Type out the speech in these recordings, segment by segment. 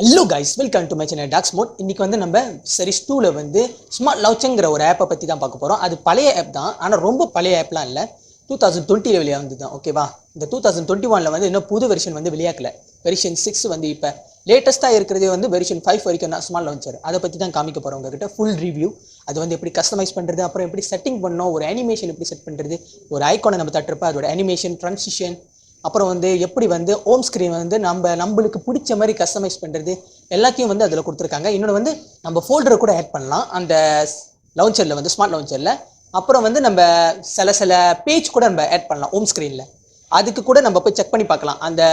Hello guys, welcome to my channel DarkSmod. இன்னைக்கு வந்து நம்ம series 2ல வந்து ஸ்மார்ட் லான்ச்சர்ங்கற ஒரு ஆப்பை பத்தி தான் பார்க்க போறோம். அது பழைய ஆப் தான். ஆனா ரொம்ப பழைய ஆப்லாம் இல்ல. 2020 ல வெளிய வந்ததுதான். ஓகேவா? இந்த 2021 ல வந்து இன்னும் புது வெர்ஷன் வந்து வெளியாக்கல. வெர்ஷன் 6 வந்து இப்ப லேட்டஸ்டா இருக்குறதே வந்து வெர்ஷன் 5 வரைக்கும் தான் ஸ்மார்ட் லான்ச்சர். அத பத்தி தான் காமிக்க போறோம் உங்ககிட்ட full review. அது வந்து எப்படி கஸ்டமைஸ் பண்றது, அப்புறம் எப்படி செட்டிங் பண்ணனும், ஒரு அனிமேஷன் எப்படி செட் பண்றது, ஒரு ஐகானை நம்ம தட்டறப்ப அதோட அனிமேஷன் ட்ரான்சிஷன், அப்புறம் வந்து எப்படி வந்து ஹோம் ஸ்கிரீன் வந்து நம்மளுக்கு பிடிச்ச மாதிரி கஸ்டமைஸ் பண்றது எல்லாத்தையும் வந்து அதில் கொடுத்துருக்காங்க. இன்னொன்று வந்து நம்ம ஃபோல்டரை கூட ஆட் பண்ணலாம் அந்த லான்ச்சரில் வந்து ஸ்மார்ட் லான்ச்சரில். அப்புறம் வந்து நம்ம சில பேஜ் கூட நம்ம ஆட் பண்ணலாம் ஹோம் ஸ்க்ரீனில். அதுக்கு கூட நம்ம போய் செக் பண்ணி பார்க்கலாம். அந்த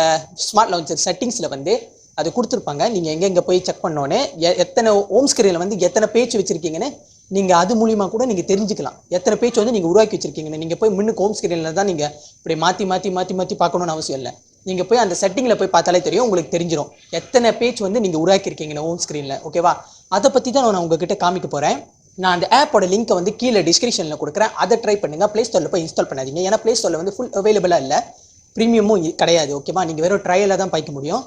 ஸ்மார்ட் லான்ச்சர் செட்டிங்ஸில் வந்து அது கொடுத்துருப்பாங்க. நீங்கள் எங்கெங்கே போய் செக் பண்ணோன்னே எத்தனை ஹோம் ஸ்க்ரீனில் வந்து எத்தனை பேஜ் வச்சுருக்கீங்கன்னு நீங்கள் அது மூலிமா கூட நீங்கள் தெரிஞ்சுக்கலாம். எத்தனை பேஜ் வந்து நீங்கள் உருவாக்கி வச்சுருக்கீங்கன்னு. நீங்கள் போய் முன்னுக்கு ஹோம் ஸ்க்ரீனில் தான் நீங்கள் இப்படி மாற்றி பார்க்கணுன்னு அவசியம் இல்லை. நீங்கள் போய் அந்த செட்டிங்கில் போய் பார்த்தாலே தெரியும், உங்களுக்கு தெரிஞ்சிடும் எத்தனை பேஜ் வந்து நீங்கள் உருவாக்கியிருக்கீங்கன்னு ஹோம் ஸ்க்ரீனில். ஓகேவா? அதை பற்றி தான் நான் உங்ககிட்ட காமிக்க போகிறேன். நான் அந்த ஆப்போட லிங்க்கை வந்து கீழே டிஸ்கிரிப்ஷனில் கொடுக்குறேன். அதை ட்ரை பண்ணுங்கள். ப்ளே ஸ்டோரில் போய் இன்ஸ்டால் பண்ணாதீங்க. ஏன்னா ப்ளே ஸ்டோரில் வந்து ஃபுல் அவைலபிளாக இல்லை, ப்ரீமியமும் கிடையாது. ஓகேவா? நீங்கள் வெறும் ட்ரையலில் தான் பார்க்க முடியும்.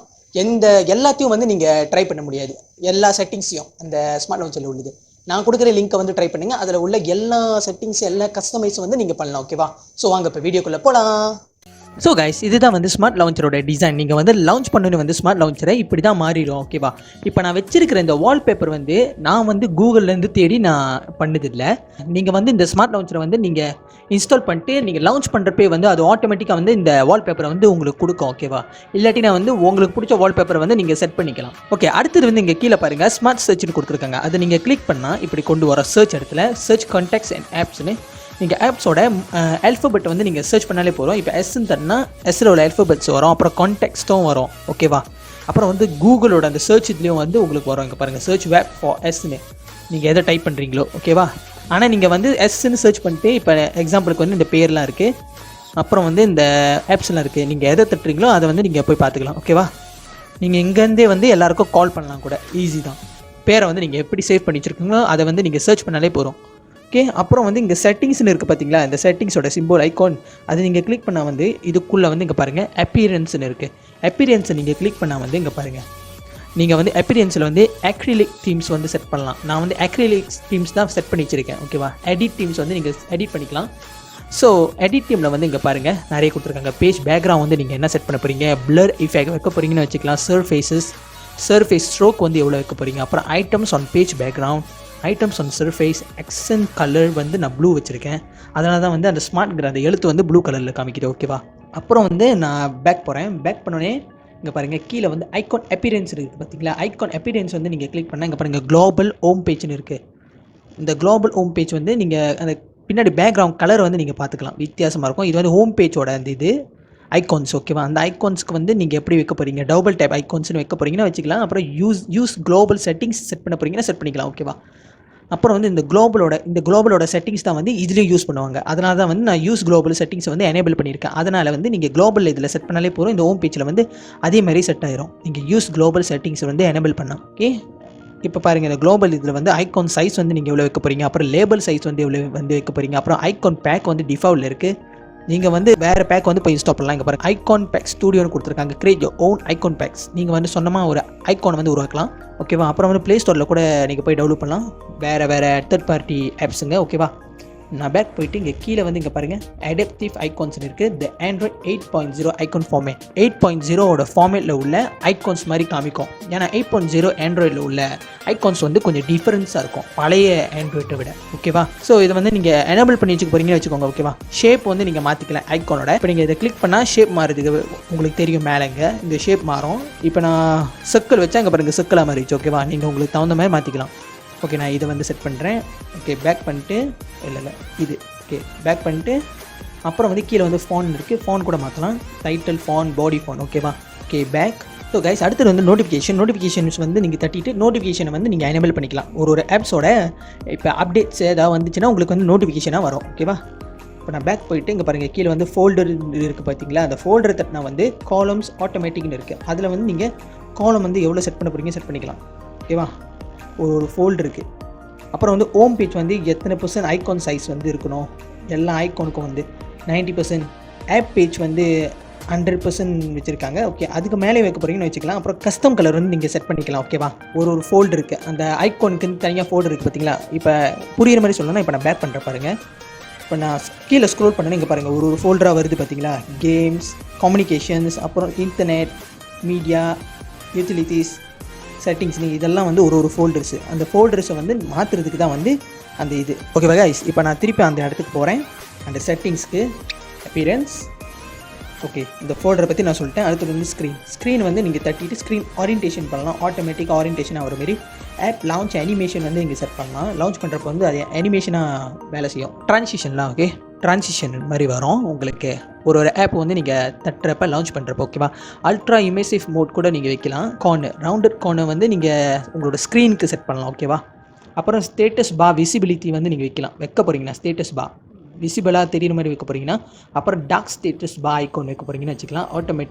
எல்லாத்தையும் வந்து நீங்கள் ட்ரை பண்ண முடியாது. எல்லா செட்டிங்ஸையும் அந்த ஸ்மார்ட் லான்ச்சரில் உள்ளது. நான் கொடுக்குற லிங்க்கை வந்து ட்ரை பண்ணுங்க. அதில் உள்ள எல்லா செட்டிங்ஸ் எல்லா கஸ்டமைஸும் வந்து நீங்கள் பண்ணலாம். ஓகேவா? ஸோ வாங்க இப்போ வீடியோக்குள்ளே போகலாம். ஸோ கைஸ், இதுதான் வந்து ஸ்மார்ட் லான்ச்சரோட டிசைன். நீங்கள் வந்து லான்ச் பண்ணணும் வந்து ஸ்மார்ட் லான்ச்சரை இப்படி தான் மாறிடும். ஓகேவா? இப்போ நான் வச்சிருக்கிற இந்த வால்பேப்பர் வந்து நான் வந்து கூகுள்லேருந்து தேடி நான் பண்ணதில்லை. நீங்கள் வந்து இந்த ஸ்மார்ட் லான்ச்சரை வந்து நீங்கள் இன்ஸ்டால் பண்ணிட்டு நீங்கள் லான்ச் பண்ணுறப்பே வந்து அது ஆட்டோமேட்டிக்காக வந்து இந்த வால்பேப்பரை வந்து உங்களுக்கு கொடுக்கும். ஓகேவா? இல்லாட்டி நான் வந்து உங்களுக்கு பிடிச்ச வால்பேப்பரை வந்து நீங்கள் செட் பண்ணிக்கலாம். ஓகே, அடுத்தது வந்து இங்கே கீழே பாருங்கள் ஸ்மார்ட் சர்ச்னு கொடுத்துருக்காங்க. அதை நீங்கள் கிளிக் பண்ணால் இப்படி கொண்டு வர சர்ச் இடத்துல சர்ச் கான்டாக்ட்ஸ் அண்ட் ஆப்ஸ்னு நீங்கள் ஆப்ஸோட ஆல்ஃபபெட் வந்து நீங்கள் சர்ச் பண்ணாலே போதும். இப்போ எஸ்ன்னு தரனா எஸ்ஸில் உள்ள ஆல்ஃபபெட்ஸ் வரும், அப்புறம் கான்டெக்ஸ்ட்டும் வரும். ஓகேவா? அப்புறம் வந்து கூகுளோட அந்த சர்ச் இதுலேயும் வந்து உங்களுக்கு வரும். இங்கே பாருங்கள் சர்ச் வெப் ஃபார் எஸ்ன்னு நீங்கள் எதை டைப் பண்ணுறீங்களோ. ஓகேவா? ஆனால் நீங்கள் வந்து எஸ்ன்னு சர்ச் பண்ணிட்டு இப்போ எக்ஸாம்பிளுக்கு வந்து இந்த பேர்லாம் இருக்குது, அப்புறம் வந்து இந்த ஆப்ஸ்லாம் இருக்குது. நீங்கள் எதை தட்டுறீங்களோ அதை வந்து நீங்கள் போய் பார்த்துக்கலாம். ஓகேவா? நீங்கள் இங்கேருந்தே வந்து எல்லாேருக்கும் கால் பண்ணலாம் கூட, ஈஸி தான். பேரை வந்து நீங்கள் எப்படி சேவ் பண்ணி வச்சுருக்கீங்களோ அதை வந்து நீங்கள் சர்ச் பண்ணாலே போதும். ஓகே, அப்புறம் வந்து இங்கே செட்டிங்ஸ்னு இருக்குது பார்த்தீங்களா, இந்த செட்டிங்ஸோட சிம்பிள் ஐகான் அது நீங்கள் கிளிக் பண்ணால் வந்து இதுக்குள்ளே வந்து இங்கே பாருங்கள் அப்பியரன்ஸ்னு இருக்குது. அப்பியரன்ஸை நீங்கள் கிளிக் பண்ணால் வந்து இங்கே பாருங்கள் நீங்கள் வந்து அப்பியரன்ஸில் வந்து அக்ரிலிக் தீம்ஸ் வந்து செட் பண்ணலாம். நான் வந்து அக்ரிலிக் தீம்ஸ் தான் செட் பண்ணி வச்சுருக்கேன். ஓகேவா? எடிட் தீம்ஸ் வந்து நீங்கள் எடிட் பண்ணிக்கலாம். ஸோ எடிட் டீமில் வந்து இங்கே பாருங்கள் நிறைய கொடுத்துருக்காங்க. பேஜ் பேக்ரவுண்ட் வந்து நீங்கள் என்ன செட் பண்ண போகிறீங்க, பிளர் இஃபெக்ட் வைக்க போகிறீங்கன்னு வச்சுக்கலாம். சர்ஃபேஸ் ஸ்ட்ரோக் வந்து எவ்வளோ வைக்க போகிறீங்க, அப்புறம் items on page background, items on surface, accent colour வந்து நான் ப்ளூ வச்சுருக்கேன். அதனால தான் வந்து அந்த ஸ்மார்ட் அந்த எழுத்து வந்து ப்ளூ கலரில் காமிக்குது. ஓகேவா? அப்புறம் வந்து நான் பேக் போகிறேன். பேக் பண்ணோடனே இங்கே பாருங்கள் கீழே வந்து ஐகான் அப்பியரன்ஸ் இருக்குது பார்த்தீங்களா. ஐகான் அப்பியரன்ஸ் வந்து நீங்கள் கிளிக் பண்ணால் இங்கே பாருங்கள் குளோபல் ஹோம் பேஜ்னு இருக்குது. இந்த குளோபல் ஹோம் பேஜ் வந்து நீங்கள் அந்த பின்னாடி பேக்ரவுண்ட் கலர் வந்து நீங்கள் பார்த்துக்கலாம், வித்தியாசமாக இருக்கும். இது வந்து ஹோம் பேஜோட அந்த இது ஐகான்ஸ். ஓகேவா? அந்த ஐகான்ஸ்க்கு வந்து நீங்கள் எப்படி வைக்க போகிறீங்க, டபுள் டேப் ஐகான்ஸ்னு வைக்க போகிறீங்கன்னா வச்சுக்கலாம். அப்புறம் யூஸ் குளோபல் செட்டிங்ஸ் செட் பண்ண போகிறீங்கன்னா செட் பண்ணிக்கலாம். ஓகேவா? அப்புறம் வந்து இந்த குளோபலோட செட்டிங்ஸ் தான் வந்து இதுலேயும் யூஸ் பண்ணுவாங்க. அதனால தான் வந்து நான் யூஸ் குளோபல் செட்டிங்ஸ் வந்து எனேபிள் பண்ணியிருக்கேன். அதனால் வந்து நீங்கள் குளோபல் இதில் செட் பண்ணாலே போதும். இந்த ஹோம் பேஜில் வந்து அதே மாதிரி செட் ஆயிரும். நீங்கள் யூஸ் குளோபல் செட்டிங்ஸ் வந்து எனேபிள் பண்ணலாம். ஓகே, இப்போ பாருங்கள் இந்த குளோபல் இதில் வந்து ஐகான் சைஸ் வந்து நீங்கள் எவ்வளோ வைக்க போகிறீங்க, அப்புறம் லேபிள் சைஸ் வந்து எவ்வளோ வந்து வைக்க போகிறீங்க, அப்புறம் ஐகான் பேக் வந்து டிஃபால்ட்டில் இருக்குது. நீங்கள் வந்து வேறு பேக் வந்து போய் இன்ஸ்டால் பண்ணலாம். இங்கே பாருங்கள் ஐகான் பேக் ஸ்டூடியோன்னு கொடுத்துருக்காங்க. Create your own icon packs. நீங்கள் வந்து சொந்தமாக ஒரு ஐகான் வந்து உருவாக்கலாம். ஓகேவா? அப்புறம் வந்து ப்ளே ஸ்டோரில் கூட நீங்கள் போய் டெவலப் பண்ணலாம், வேறு தேர்ட் பார்ட்டி ஆப்ஸுங்க. ஓகேவா? நான் பேக் போயிட்டு இங்கே கீழே வந்து இங்கே பாருங்கள் அடாப்டிவ் ஐகான்ஸ்னு இருக்குது. த ஆண்ட்ராய்ட் 8.0 ஐகான் ஃபார்மேட் 8.0 ஃபார்மேட்டில் உள்ள ஐகான்ஸ் மாதிரி காமிக்கும். ஏன்னா 8.0 ஆண்ட்ராய்டில் உள்ள ஐகான்ஸ் வந்து கொஞ்சம் டிஃப்ரென்ஸாக இருக்கும் பழைய ஆண்ட்ராய்டை விட. ஓகேவா? ஸோ இதை வந்து நீங்கள் எனேபிள் பண்ணி வச்சுக்க போகிறீங்கன்னு வச்சுக்கோங்க. ஓகேவா? ஷேப் வந்து நீங்கள் மாற்றிக்கலாம் ஐகானோட. இப்போ நீங்கள் இதை கிளிக் பண்ணால் ஷேப் மாறுது. உங்களுக்கு தெரியும் மேலேங்க இந்த ஷேப் மாறும். இப்போ நான் சர்க்கிள் வச்சா இங்கே பாருங்கள் சர்க்கிளாக மாறிடுச்சு. ஓகேவா? நீங்கள் உங்களுக்கு தகுந்த மாதிரி மாற்றிக்கலாம். ஓகே, நான் இதை வந்து செட் பண்ணுறேன். ஓகே, பேக் பண்ணிட்டு இல்லை இது ஓகே பேக் பண்ணிட்டு அப்புறம் வந்து கீழே வந்து ஃபான் இருக்குது. ஃபான் கூட மாற்றலாம், டைட்டில் ஃபான், பாடி ஃபான். ஓகேவா? Okay, back. ஸோ கைஸ், அடுத்தது வந்து நோட்டிஃபிகேஷன்ஸ் வந்து நீங்கள் தட்டிட்டு நோட்டிஃபிகேஷனை வந்து நீங்கள் எனேபிள் பண்ணிக்கலாம். ஒரு ஆப்ஸோட இப்போ அப்டேட்ஸ் ஏதாவது வந்துச்சுன்னா உங்களுக்கு வந்து நோட்டிஃபிகேஷனாக வரும். ஓகேவா? இப்போ நான் பேக் போயிட்டு இங்கே பாருங்கள் கீழே வந்து ஃபோல்டர் இருக்குது பார்த்தீங்களா. அந்த ஃபோல்டரை தட்டினா வந்து காலம்ஸ் ஆட்டோமேட்டிக்னு இருக்குது. அதில் வந்து நீங்கள் காலம் வந்து எவ்வளோ செட் பண்ண போகிறீங்க செட் பண்ணிக்கலாம். ஓகேவா? ஒரு ஃபோல்டர் இருக்குது. அப்புறம் வந்து ஹோம் பேஜ் வந்து எத்தனை % ஐகான் சைஸ் வந்து இருக்கணும், எல்லா ஐகானுக்கும் வந்து 90%. ஆப் பேஜ் வந்து 100% வச்சுருக்காங்க. ஓகே, அதுக்கு மேலே வைக்க போகிறீங்கன்னு வச்சுக்கலாம். அப்புறம் கஸ்டம் கலர் வந்து நீங்கள் செட் பண்ணிக்கலாம். ஓகேவா, ஒரு ஃபோல்டு இருக்குது, அந்த ஐகானுக்கு தனியாக ஃபோல்டு இருக்குது பார்த்தீங்களா. இப்போ புரியுற மாதிரி சொல்லணும்னா இப்போ நான் பேக் பண்ணுறேன் பாருங்கள். இப்போ நான் கீழே ஸ்க்ரோல் பண்ணேன்னு இங்கே பாருங்கள், ஒரு ஃபோல்டராக வருது பார்த்தீங்களா. கேம்ஸ், கம்யூனிகேஷன்ஸ், அப்புறம் இன்டர்நெட், மீடியா, யூட்டிலிட்டிஸ், செட்டிங்ஸ், இதெல்லாம் வந்து ஒரு ஃபோல்டர்ஸு. அந்த ஃபோல்டர்ஸை வந்து மாற்றுறதுக்கு தான் வந்து அந்த இது. ஓகேவா கைஸ், இப்போ நான் திருப்பி அந்த இடத்துக்கு போகிறேன். அந்த செட்டிங்ஸ்க்கு அப்பியரன்ஸ். ஓகே, இந்த ஃபோல்டரை பற்றி நான் சொல்லிட்டேன். அடுத்தது வந்து ஸ்க்ரீன் வந்து நீங்கள் தட்டிட்டு ஸ்க்ரீன் ஓரியன்டேஷன் பண்ணலாம். ஆட்டோமேட்டிக் ஓரியன்டேஷன் ஆகிற மாரி ஆப் லான்ச் அனிமேஷன் வந்து நீங்கள் செட் பண்ணலாம். லான்ச் பண்ணுறப்ப வந்து அது அனிமேஷனாக வேலை செய்யும். ட்ரான்சிஷன்லாம் ஓகே, ட்ரான்சிஷன் மாதிரி வரும் உங்களுக்கு. ஒரு ஆப் வந்து நீங்கள் தட்டுறப்ப லான்ச் பண்ணுறப்ப. ஓகேவா, அல்ட்ரா இமேசிவ் மோட் கூட நீங்கள் வைக்கலாம். ரவுண்டட் கார்னர் வந்து நீங்கள் உங்களோட ஸ்க்ரீனுக்கு செட் பண்ணலாம். ஓகேவா, அப்புறம் ஸ்டேட்டஸ் பா விசிபிலிட்டி வந்து நீங்கள் வைக்க போகிறீங்கன்னா ஸ்டேட்டஸ் பா விசிபிளாக தெரியுற மாதிரி வைக்க போகிறீங்கன்னா, அப்புறம் டார்க் ஸ்டேட்டஸ் பா ஐக்கான் வைக்க போகிறீங்கன்னு வச்சுக்கலாம்.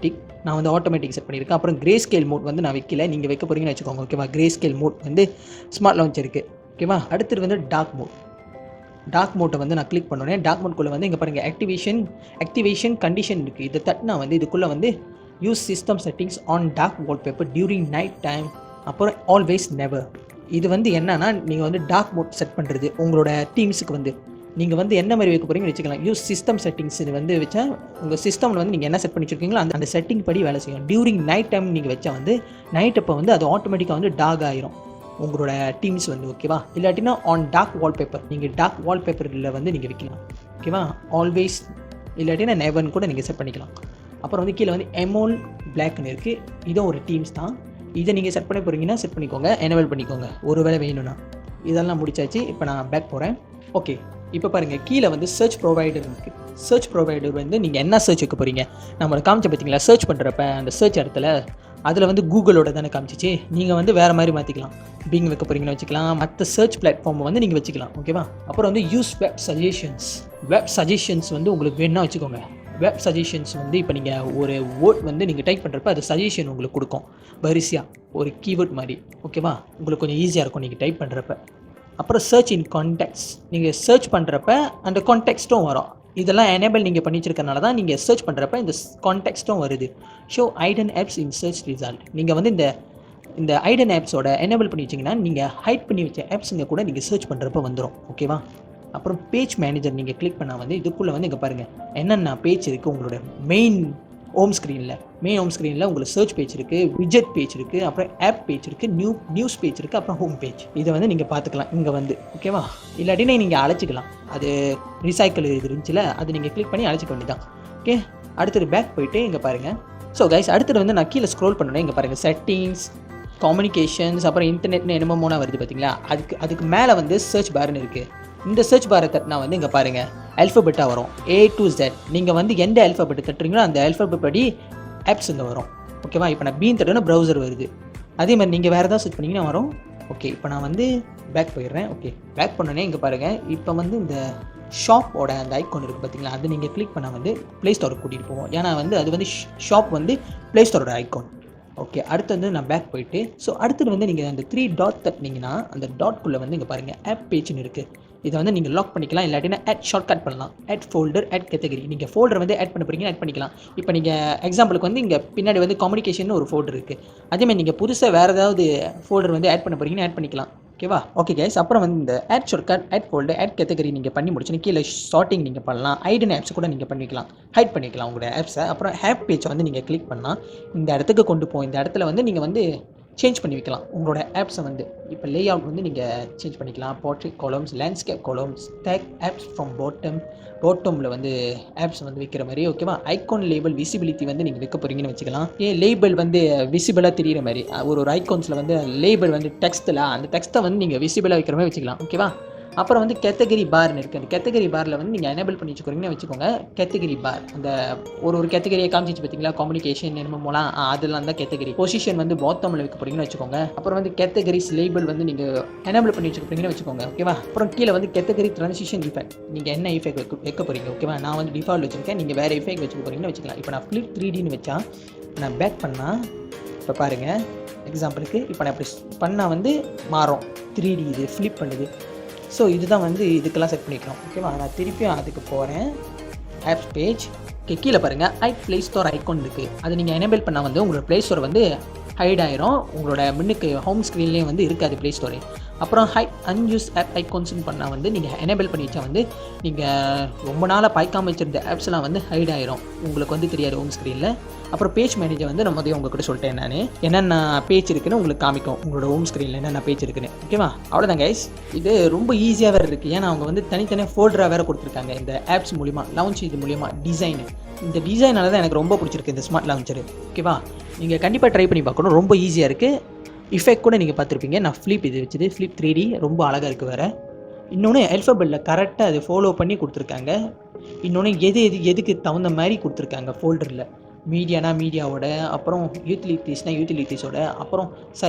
நான் வந்து ஆட்டோமேட்டிக் செட் பண்ணியிருக்கேன். அப்புறம் கிரே ஸ்கேல் மோட் வந்து நான் வைக்கல, நீங்கள் வைக்க போகிறீங்கன்னு வச்சுக்கோங்க. ஓகேவா, கிரே ஸ்கேல் மோட் வந்து ஸ்மார்ட் லான்ச் இருக்குது. ஓகேவா, அடுத்தது வந்து டார்க் மோட்டை வந்து நான் கிளிக் பண்ணோன்னே டார்க் மோட்குள்ளே வந்து இங்கே பாருங்கள் ஆக்டிவேஷன் கண்டிஷன் இருக்குது. இதை தட்டினா வந்து இதுக்குள்ளே வந்து use system settings on dark wallpaper during night time, அப்புறம் ஆல்வேஸ் நெவர். இது வந்து என்னன்னா நீங்கள் வந்து டார்க் மோட் செட் பண்ணுறது உங்களோட டீம்ஸுக்கு வந்து நீங்கள் வந்து என்ன மாதிரி வைக்க போகிறீங்கன்னு வச்சுக்கலாம். யூஸ் சிஸ்டம் செட்டிங்ஸ் இது வந்து வச்சா உங்கள் சிஸ்டமில் வந்து நீங்கள் என்ன செட் பண்ணி வச்சுருக்கீங்களோ அந்த செட்டிங் படி வேலை செய்யும். டியூரிங் நைட் டைம் நீங்கள் வச்சா வந்து நைட் அப்போ வந்து அது ஆட்டோமேட்டிக்காக வந்து டாக் ஆயிரும் உங்களோட டீம்ஸ் வந்து. ஓகேவா, இல்லாட்டினா ஆன் டார்க் வால்பேப்பர், நீங்கள் டார்க் வால்பேப்பரில் வந்து நீங்கள் வைக்கலாம். ஓகேவா, ஆல்வேஸ் இல்லாட்டினா நெவர்னு கூட நீங்கள் செட் பண்ணிக்கலாம். அப்புறம் வந்து கீழே வந்து எமோல் பிளாக்னு இருக்குது. இதுவும் ஒரு டீம்ஸ் தான். இதை நீங்கள் செட் பண்ண போகிறீங்கன்னா செட் பண்ணிக்கோங்க, எனேபிள் பண்ணிக்கோங்க ஒரு வேளை வேணும்னா. இதெல்லாம் முடிச்சாச்சு. இப்போ நான் பேக் போகிறேன். ஓகே, இப்போ பாருங்கள் கீழே வந்து சர்ச் ப்ரொவைடர் இருக்குது. சர்ச் ப்ரொவைடர் வந்து நீங்கள் என்ன சர்ச் வைக்க போகிறீங்க நம்மளை காமிச்ச பார்த்தீங்களா. சர்ச் பண்ணுறப்ப அந்த சர்ச் இடத்துல அதில் வந்து கூகுளோட தானே காமிச்சிச்சு. நீங்கள் வந்து வேறு மாதிரி மாற்றிக்கலாம். பிங் வைக்க போகிறீங்கன்னு வச்சுக்கலாம். மற்ற சர்ச் பிளாட்ஃபார்மை வந்து நீங்கள் வச்சுக்கலாம். ஓகேவா, அப்புறம் வந்து யூஸ் வெப் சஜஷன்ஸ் வந்து உங்களுக்கு வேணும்னா வச்சுக்கோங்க. வெப் சஜஷன்ஸ் வந்து இப்போ நீங்கள் ஒரு வேர்ட் வந்து நீங்கள் டைப் பண்ணுறப்ப அது சஜஷன் உங்களுக்கு கொடுக்கும் வரிசையாக ஒரு கீவேர்ட் மாதிரி. ஓகேவா, உங்களுக்கு கொஞ்சம் ஈஸியாக இருக்கும் நீங்கள் டைப் பண்ணுறப்ப. அப்புறம் சர்ச் இன் கான்டெக்ட்ஸ், நீங்கள் சர்ச் பண்ணுறப்ப அந்த கான்டெக்ஸ்ட்டும் வரும். இதெல்லாம் எனேபிள் நீங்கள் பண்ணி வச்சிருக்கனால தான் நீங்கள் சர்ச் பண்ணுறப்ப இந்த கான்டெக்ஸ்ட்டும் வருது. Show ஐடன் apps in search result. நீங்கள் வந்து இந்த ஐடன் ஆப்ஸோட எனேபிள் பண்ணி வச்சிங்கன்னா நீங்கள் ஹைட் பண்ணி வச்ச ஆப்ஸுங்க கூட நீங்கள் சர்ச் பண்ணுறப்ப வந்துடும். ஓகேவா, அப்புறம் பேஜ் மேனேஜர் நீங்கள் கிளிக் பண்ணால் வந்து இதுக்குள்ளே வந்து இங்கே பாருங்கள் என்னென்ன பேஜ் இருக்குது. உங்களோட மெயின் ஹோம் ஸ்க்ரீனில் உங்களுக்கு சர்ச் பேஜ் இருக்குது, விஜெட் பேஜ் இருக்குது, அப்புறம் ஆப் பேஜ் இருக்குது, நியூஸ் பேஜ் இருக்குது, அப்புறம் ஹோம் பேஜ். இதை வந்து நீங்கள் பார்த்துக்கலாம் இங்கே வந்து. ஓகேவா, இல்லாட்டினா நீங்கள் அழைச்சிக்கலாம். அது ரீசைக்கிள் இது இருந்துச்சுல, அது நீங்கள் கிளிக் பண்ணி அழைச்சிக்க வேண்டியதான். ஓகே, அடுத்தது பேக் போயிட்டு இங்கே பாருங்கள். ஸோ கைஸ், அடுத்தது வந்து நான் கீழே ஸ்க்ரோல் பண்ணணும். இங்கே பாருங்கள் செட்டிங்ஸ், கம்யூனிகேஷன்ஸ், அப்புறம் இன்டர்நெட்னு என்னமோனா வருது பார்த்தீங்களா. அதுக்கு மேலே வந்து சர்ச் பார்னு இருக்குது. இந்த சர்ச் பாரை தட்டினா வந்து இங்கே பாருங்கள் ஆல்ஃபபெட்டாக வரும் A to Z. நீங்கள் வந்து எந்த ஆல்ஃபபெட் தட்டுறீங்களோ அந்த ஆல்ஃபபெட் படி ஆப்ஸ் இங்கே வரும். ஓகேவா, இப்போ நான் பீன் தட்டுனா ப்ரௌசர் வருது. அதே மாதிரி நீங்கள் வேறு ஏதாவது சர்ச் பண்ணிங்கன்னா வரும். ஓகே, இப்போ நான் வந்து பேக் போயிடுறேன். ஓகே, பேக் பண்ணோன்னே இங்கே பாருங்கள் இப்போ வந்து இந்த ஷாப்போட அந்த ஐக்கான் இருக்குது பார்த்தீங்களா, அது நீங்கள் கிளிக் பண்ணால் வந்து ப்ளே ஸ்டோருக்கு கூட்டிகிட்டு போவோம். ஏன்னா வந்து அது வந்து ஷாப் வந்து ப்ளே ஸ்டோரோட ஐக்கான். ஓகே, அடுத்து வந்து நான் பேக் போயிட்டு அடுத்தது வந்து நீங்கள் அந்த 3 டாட் தட்டினீங்கன்னா அந்த டாட்குள்ளே வந்து இங்கே பாருங்கள் ஆப் பேஜ்னு இருக்குது. இதை வந்து நீங்கள் லாக் பண்ணிக்கலாம், இல்லாட்டினா ஆட் ஷார்ட்கட் பண்ணலாம். Add folder, add category. நீங்கள் ஃபோல்டர் வந்து ஆட் பண்ண போகிறீங்கன்னா ஆட் பண்ணிக்கலாம். இப்போ நீங்கள் எக்ஸாம்பிளுக்கு வந்து இங்கே பின்னாடி வந்து கம்யூனிகேஷன் ஒரு ஃபோல்டர் இருக்குது. அதேமாதிரி நீங்கள் புதுசாக வேறு ஏதாவது ஃபோல்டர் வந்து ஆட் பண்ண போகிறீங்கன்னா ஆட் பண்ணிக்கலாம். ஓகேவா, ஓகே கைஸ், அப்புறம் வந்து இந்த add shortcut, add folder, add category நீங்கள் பண்ணி முடிச்சுன்னு கீழே ஷார்ட்டிங் நீங்கள் பண்ணலாம். ஐடன் ஆப்ஸ் கூட நீங்கள் பண்ணிக்கலாம், ஹைட் பண்ணிக்கலாம் உங்களோட ஆப்ஸை. அப்புறம் ஆப் பேஜை வந்து நீங்கள் கிளிக் பண்ணால் இந்த இடத்துக்கு கொண்டு போகும். இந்த இடத்துல வந்து நீங்கள் வந்து சேஞ்ச் பண்ணி வைக்கலாம் உங்களோட ஆப்ஸை வந்து. இப்போ லே அவுட் வந்து நீங்கள் சேஞ்ச் பண்ணிக்கலாம். Portrait columns, landscape columns, take apps from பாட்டமில் வந்து ஆப்ஸ் வந்து வைக்கிற மாதிரி. ஓகேவா, ஐகான் லேபிள் விசிபிலிட்டி வந்து நீங்கள் வைக்க போகிறீங்கன்னு வச்சுக்கலாம். லேபிள் வந்து விசிபிளாக தெரிகிற மாதிரி ஒரு ஐகான்ஸில் வந்து லேபிள் வந்து டெக்ஸ்ட்டில் அந்த டெக்ஸ்ட்டை வந்து நீங்கள் விசிபிளாக வைக்கிற மாதிரி வச்சுக்கலாம். ஓகேவா, அப்புறம் வந்து கேட்டகரி பார்னு இருக்குது. அந்த கேட்டகரி பாரில் வந்து நீங்கள் எனேபிள் பண்ணி வச்சுக்கிறீங்கன்னு வச்சுக்கோங்க. கேட்டகரி பார் அந்த ஒரு கேட்டகரியை காமிச்சிச்சு பார்த்தீங்களா, கம்யூனிகேஷன் என்னமோலாம் அதெல்லாம் தான் கேட்டகரி. பொசிஷன் வந்து பாட்டமில் வைக்க போகிறீங்கன்னு வச்சுக்கோங்க. அப்புறம் வந்து கேட்டகரிஸ் லேபிள் வந்து நீங்கள் எனேபிள் பண்ணி வச்சுக்கிறீங்கன்னு வச்சுக்கோங்க. ஓகேவா, அப்புறம் கீழே வந்து கேட்டகரி ட்ரான்சிஷன் இஃபெக்ட் நீங்கள் என்ன இஃபெக்ட் வைக்க போகிறீங்க. ஓகேவா, நான் வந்து டிஃபால்ட் வச்சுருக்கேன், நீங்கள் வேறு இஃபெக்ட் வச்சுக்க போகிறீங்கன்னு வச்சுக்கலாம். இப்போ நான் ஃப்ளிப் 3Dன்னு வச்சா நான் பேக் பண்ணால் இப்போ பாருங்கள் எக்ஸாம்பிளுக்கு இப்போ நான் இப்படி பண்ணால் வந்து மாறும் 3D இது ஃப்ளிப் பண்ணுது. ஸோ இதுதான் வந்து இதுக்கெல்லாம் செட் பண்ணிக்கிறோம். ஓகேவா, நான் திருப்பியும் அதுக்கு போகிறேன். ஆப்ஸ் பேஜ், ஓகே, கீழே பாருங்கள் ஹைட் ப்ளே ஸ்டோர் ஐக்கான் இருக்குது. அதை நீங்கள் எனேபிள் பண்ணால் வந்து உங்களோட ப்ளே ஸ்டோர் வந்து ஹைட் ஆயிரும். உங்களோட மின்னுக்கு ஹோம் ஸ்க்ரீன்லேயே வந்து இருக்காது ப்ளே ஸ்டோரு. அப்புறம் அன்யூஸ் ஆப் ஐக்கான்ஸ்னு பண்ணால் வந்து நீங்கள் எனேபிள் பண்ணி வச்சா வந்து நீங்கள் ரொம்ப நாளாக பாய்க்காம வச்சிருந்த ஆப்ஸ்லாம் வந்து ஹைட் ஆயிரும், உங்களுக்கு வந்து தெரியாது ஹோம் ஸ்க்ரீனில். அப்புறம் பேஜ் மேனேஜர் வந்து நம்ம உங்கள்கிட்ட சொல்லிட்டேன் நான் என்னென்ன பேஜ் இருக்குன்னு உங்களுக்கு காமிக்கும் உங்களோட ஹோம் ஸ்க்ரீனில் என்னென்ன பேஜ் இருக்குன்னு. ஓகேவா, அவ்வளோதான் கைஸ். இது ரொம்ப ஈஸியாக வேறு இருக்குது. ஏன்னா அவங்க வந்து தனித்தனியாக ஃபோல்டராக வேறு கொடுத்துருக்காங்க இந்த ஆப்ஸ் மூலிமா, லான்ச் இது மூலிமா. டிசைனு, இந்த டிசைனால தான் எனக்கு ரொம்ப பிடிச்சிருக்கு இந்த ஸ்மார்ட் லான்ச்சரு. ஓகேவா, நீங்கள் கண்டிப்பாக ட்ரை பண்ணி பார்க்கணும், ரொம்ப ஈஸியாக இருக்குது. இஃபெக்ட் கூட நீங்கள் பார்த்துருப்பீங்க, நான் ஃப்ளிப் இது வச்சுது, ஃப்ளிப் 3D ரொம்ப அழகாக இருக்குது வேறு. இன்னொன்று அல்ஃபபெட்டில் கரெக்டாக அது ஃபாலோ பண்ணி கொடுத்துருக்காங்க. இன்னொன்று எதுக்கு தகுந்த மாதிரி கொடுத்துருக்காங்க ஃபோல்டரில். மீடியானா மீடியாவோட, அப்புறம் யூட்டிலிட்டிஸ்னால் யூட்டிலிட்டிஸோட, அப்புறம்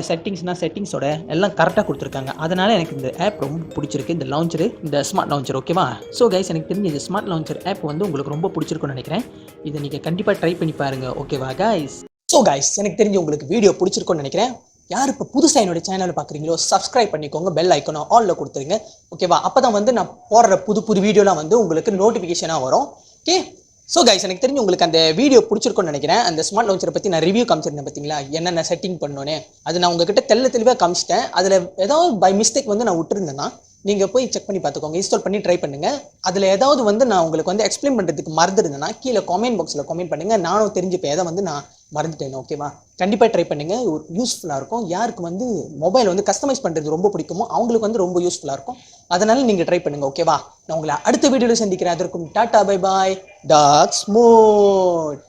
செட்டிங்ஸ்னால் செட்டிங்ஸோட எல்லாம் கரெக்டாக கொடுத்துருக்காங்க. அதனால் எனக்கு இந்த ஆப் ரொம்ப பிடிச்சிருக்கு, இந்த லான்ச்சரு, இந்த ஸ்மார்ட் லான்ச்சர். ஓகேவா, ஸோ கைஸ் எனக்கு தெரிஞ்ச இந்த ஸ்மார்ட் லான்ச்சர் ஆப் வந்து உங்களுக்கு ரொம்ப பிடிச்சிருக்குன்னு நினைக்கிறேன். இதை நீங்கள் கண்டிப்பாக ட்ரை பண்ணி பாருங்கள். ஓகேவா கைஸ்? ஸோ கைஸ் எனக்கு தெரிஞ்சு உங்களுக்கு வீடியோ பிடிச்சிருக்குன்னு நினைக்கிறேன். யார் இப்போ புதுசாக என்னோட சேனல் பார்க்குறீங்களோ சப்ஸ்கிரைப் பண்ணிக்கோங்க, பெல் ஐக்கனை ஆலில் கொடுத்துருங்க. ஓகேவா, அப்போ தான் வந்து நான் போடுற புது வீடியோலாம் வந்து உங்களுக்கு நோட்டிஃபிகேஷனாக வரும். ஓகே, ஸோ கைஸ் எனக்கு தெரிஞ்சு உங்களுக்கு அந்த வீடியோ பிடிச்சிருக்குன்னு நினைக்கிறேன். அந்த ஸ்மார்ட் லான்ச்சரை பற்றி நான் ரிவ்யூ காமிச்சிருந்தேன் பார்த்தீங்களா, என்னென்ன செட்டிங் பண்ணோன்னே. அது நான் உங்ககிட்ட தெளிவாக காமிச்சிட்டேன். அதில் ஏதாவது பை மிஸ்டேக் வந்து நான் விட்டுருந்தேன்னா நீங்கள் போய் செக் பண்ணி பார்த்துக்கோங்க, இன்ஸ்டால் பண்ணி ட்ரை பண்ணுங்கள். அதில் ஏதாவது வந்து நான் உங்களுக்கு வந்து எக்ஸ்பிளைன் பண்ணுறதுக்கு மறந்துருந்தேன்னா கீழே காமெண்ட் பாக்ஸில் கமெண்ட் பண்ணுங்கள், நானும் தெரிஞ்சுப்பேன் எதை வந்து நான் மறந்துட்டேன். ஓகேவா, கண்டிப்பாக ட்ரை பண்ணுங்கள், யூஸ்ஃபுல்லாக இருக்கும். யாருக்கு வந்து மொபைல் வந்து கஸ்டமைஸ் பண்ணுறது ரொம்ப பிடிக்குமோ அவங்களுக்கு வந்து ரொம்ப யூஸ்ஃபுல்லாக இருக்கும். அதனால் நீங்கள் ட்ரை பண்ணுங்கள். ஓகேவா, நான் உங்களை அடுத்த வீடியோவில் சந்திக்கிறேன். அதற்கும் டாட்டா, பை பாய், டார்க்ஸ்மோட்.